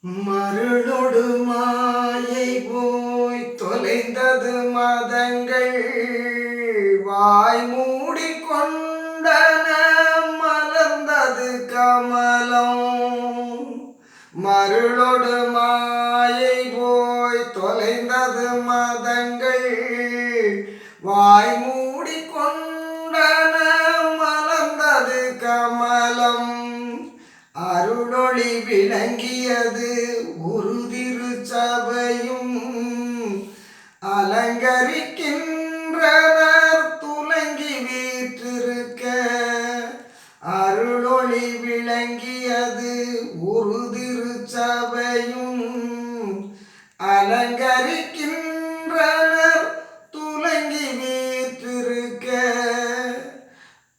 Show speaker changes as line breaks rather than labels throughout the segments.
மருளொடு மாயை போய் தொலைந்தது மதங்கள் வாய் மூடி கொண்டன மலர்ந்தது கமலம். மருளொடு மாயை போய் தொலைந்தது மதங்கள் வாய் மூடி கொண்டன மலர்ந்தது கமலம். அருளொளி விளங்கியது ஒரு திருச்சபையும் அலங்கரிக்கின்றனர் துலங்கி வீற்றிருக்க. அருளொளி விளங்கியது ஒரு திருச்சபையும் அலங்கரிக்கின்றனர் துலங்கி வீற்றிருக்க.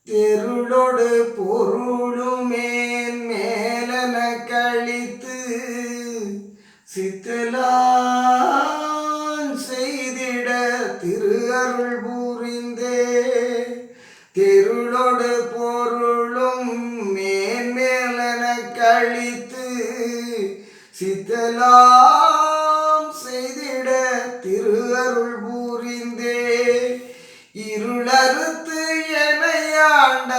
தெருளொடு பொருளுமே மேலன கழித்து சித்தலான் செய்திட திரு அருள் புரிந்தே. தெருளொடு பொருளும் மேன்மேலன கழித்து சித்தலாம் செய்திட திரு அருள் புரிந்தே. இருளறுத்து எனையாண்ட